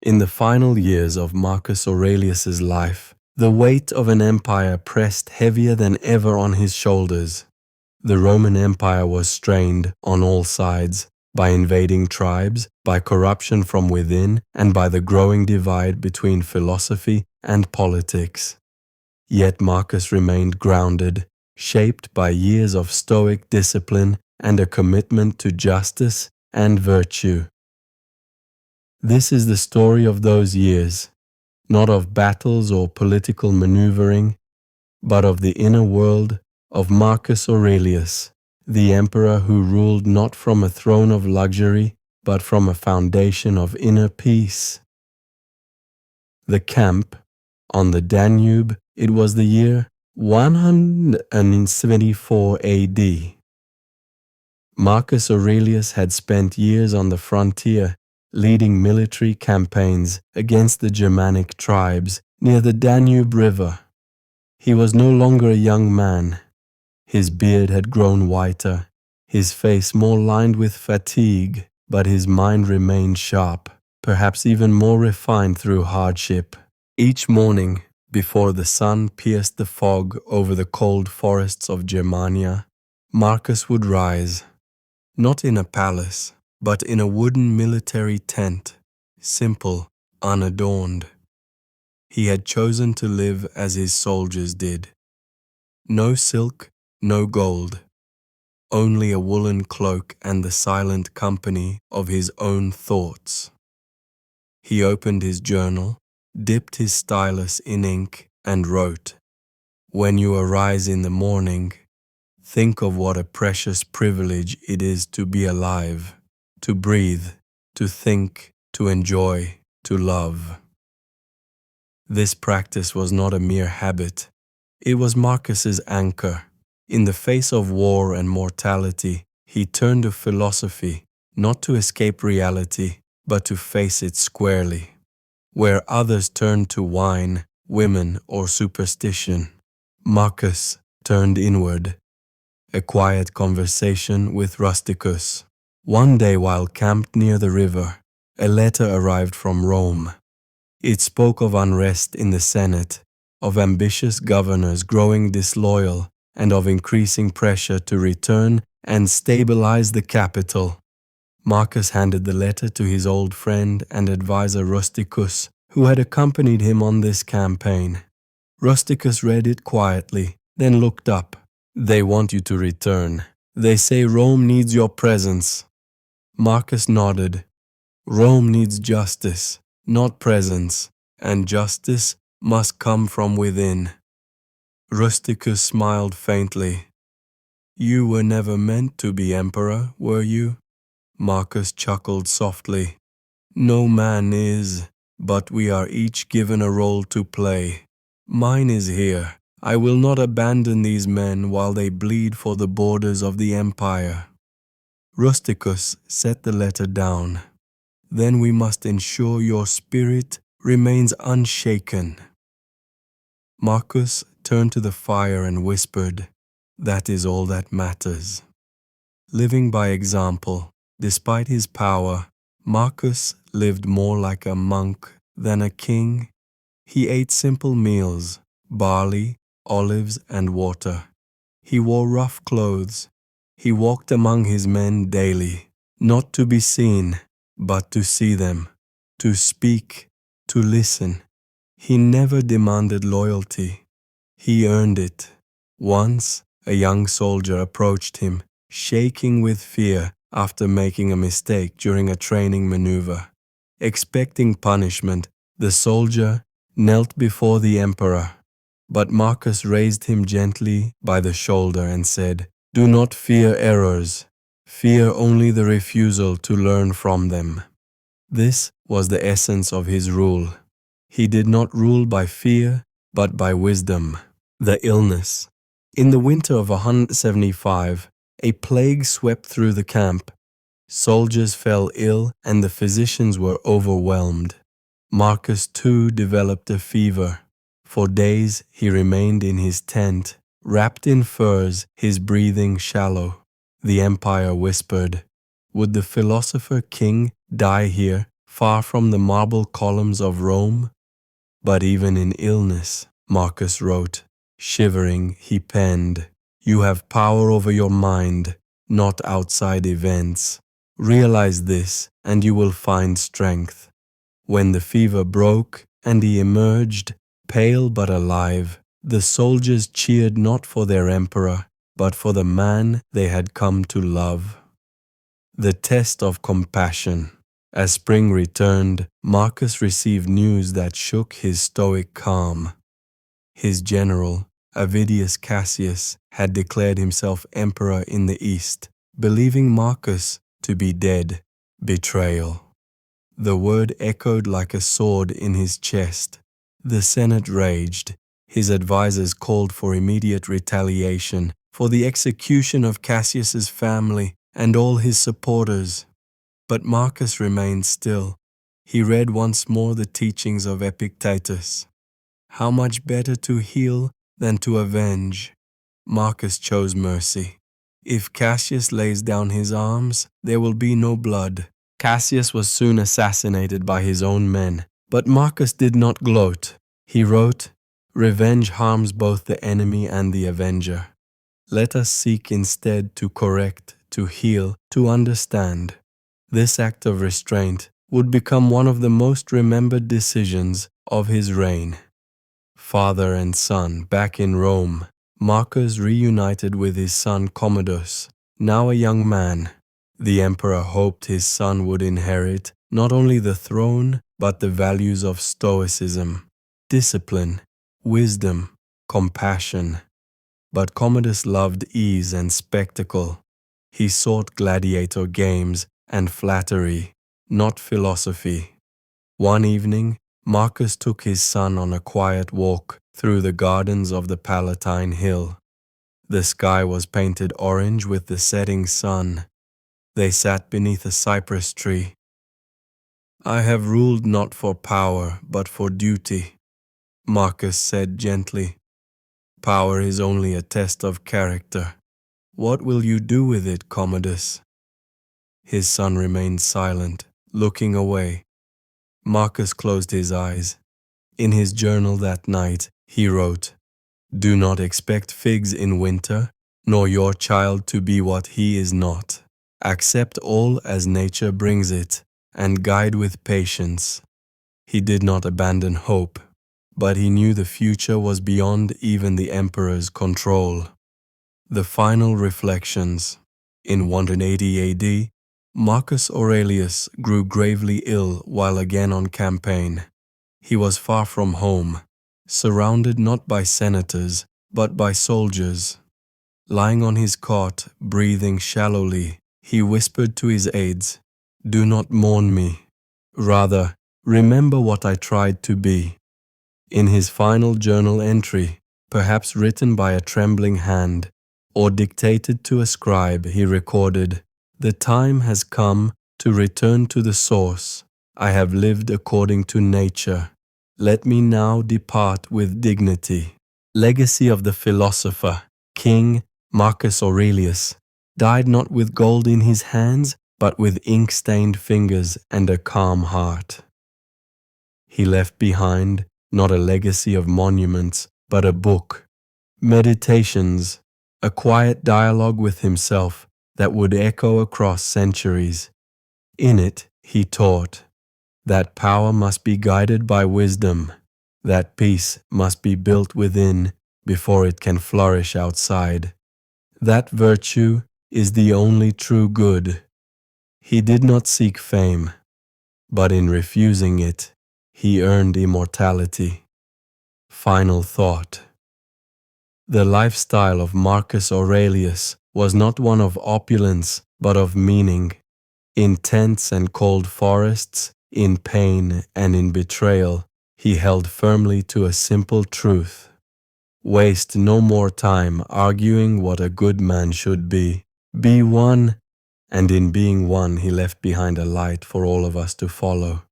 In the final years of Marcus Aurelius's life, the weight of an empire pressed heavier than ever on his shoulders. The Roman Empire was strained on all sides, by invading tribes, by corruption from within, and by the growing divide between philosophy and politics. Yet Marcus remained grounded, shaped by years of Stoic discipline and a commitment to justice and virtue. This is the story of those years, not of battles or political maneuvering, but of the inner world of Marcus Aurelius, the emperor who ruled not from a throne of luxury, but from a foundation of inner peace. The camp on the Danube, it was the year 174 AD. Marcus Aurelius had spent years on the frontier, leading military campaigns against the Germanic tribes near the Danube River. He was no longer a young man. His beard had grown whiter, his face more lined with fatigue, but his mind remained sharp, perhaps even more refined through hardship. Each morning, before the sun pierced the fog over the cold forests of Germania, Marcus would rise, not in a palace, but in a wooden military tent, simple, unadorned. He had chosen to live as his soldiers did. No silk, no gold, only a woolen cloak and the silent company of his own thoughts. He opened his journal, dipped his stylus in ink, and wrote, "When you arise in the morning, think of what a precious privilege it is to be alive, to breathe, to think, to enjoy, to love." This practice was not a mere habit. It was Marcus's anchor. In the face of war and mortality, he turned to philosophy, not to escape reality, but to face it squarely. Where others turned to wine, women, or superstition, Marcus turned inward. A quiet conversation with Rusticus. One day while camped near the river, a letter arrived from Rome. It spoke of unrest in the Senate, of ambitious governors growing disloyal, and of increasing pressure to return and stabilize the capital. Marcus handed the letter to his old friend and advisor Rusticus, who had accompanied him on this campaign. Rusticus read it quietly, then looked up. "They want you to return. They say Rome needs your presence." Marcus nodded. "Rome needs justice, not presence, and justice must come from within." Rusticus smiled faintly. "You were never meant to be emperor, were you?" Marcus chuckled softly. "No man is, but we are each given a role to play. Mine is here. I will not abandon these men while they bleed for the borders of the empire." Rusticus set the letter down. "Then we must ensure your spirit remains unshaken." Marcus turned to the fire and whispered, "That is all that matters." Living by example, despite his power, Marcus lived more like a monk than a king. He ate simple meals, barley, olives, and water. He wore rough clothes. He walked among his men daily, not to be seen, but to see them, to speak, to listen. He never demanded loyalty. He earned it. Once, a young soldier approached him, shaking with fear after making a mistake during a training maneuver. Expecting punishment, the soldier knelt before the emperor. But Marcus raised him gently by the shoulder and said, "Do not fear errors. Fear only the refusal to learn from them." This was the essence of his rule. He did not rule by fear, but by wisdom. The illness. In the winter of 175, a plague swept through the camp. Soldiers fell ill and the physicians were overwhelmed. Marcus too developed a fever. For days he remained in his tent, wrapped in furs, his breathing shallow. The empire whispered, "Would the philosopher king die here far from the marble columns of Rome. But even in illness, Marcus wrote, shivering, he penned, "You have power over your mind, not outside events. Realize this, and you will find strength." When the fever broke and he emerged, pale but alive, the soldiers cheered not for their emperor, but for the man they had come to love. The test of compassion. As spring returned, Marcus received news that shook his stoic calm. His general, Avidius Cassius, had declared himself emperor in the east, believing Marcus to be dead. Betrayal. The word echoed like a sword in his chest. The Senate raged. His advisers called for immediate retaliation, for the execution of Cassius's family and all his supporters. But Marcus remained still. He read once more the teachings of Epictetus. How much better to heal than to avenge? Marcus chose mercy. If Cassius lays down his arms, there will be no blood. Cassius was soon assassinated by his own men, but Marcus did not gloat. He wrote, "Revenge harms both the enemy and the avenger. Let us seek instead to correct, to heal, to understand." This act of restraint would become one of the most remembered decisions of his reign. Father and son back in Rome, Marcus reunited with his son Commodus, now a young man. The emperor hoped his son would inherit not only the throne, but the values of stoicism, discipline, wisdom, compassion. But Commodus loved ease and spectacle. He sought gladiator games and flattery, not philosophy. One evening, Marcus took his son on a quiet walk through the gardens of the Palatine Hill. The sky was painted orange with the setting sun. They sat beneath a cypress tree. "I have ruled not for power, but for duty," Marcus said gently. "Power is only a test of character. What will you do with it, Commodus?" His son remained silent, looking away. Marcus closed his eyes. In his journal that night, he wrote, "Do not expect figs in winter, nor your child to be what he is not. Accept all as nature brings it, and guide with patience." He did not abandon hope, but he knew the future was beyond even the emperor's control. The final reflections. In 180 AD, Marcus Aurelius grew gravely ill while again on campaign. He was far from home, surrounded not by senators, but by soldiers. Lying on his cot, breathing shallowly, he whispered to his aides, "Do not mourn me. Rather, remember what I tried to be." In his final journal entry, perhaps written by a trembling hand, or dictated to a scribe, he recorded, "The time has come to return to the source. I have lived according to nature. Let me now depart with dignity." Legacy of the philosopher, King Marcus Aurelius, died not with gold in his hands, but with ink-stained fingers and a calm heart. He left behind not a legacy of monuments, but a book, Meditations, a quiet dialogue with himself that would echo across centuries. In it, he taught that power must be guided by wisdom, that peace must be built within before it can flourish outside. That virtue is the only true good. He did not seek fame, but in refusing it, he earned immortality. Final thought. The lifestyle of Marcus Aurelius was not one of opulence, but of meaning. In tents and cold forests, in pain and in betrayal, he held firmly to a simple truth. Waste no more time arguing what a good man should be. Be one, and in being one he left behind a light for all of us to follow.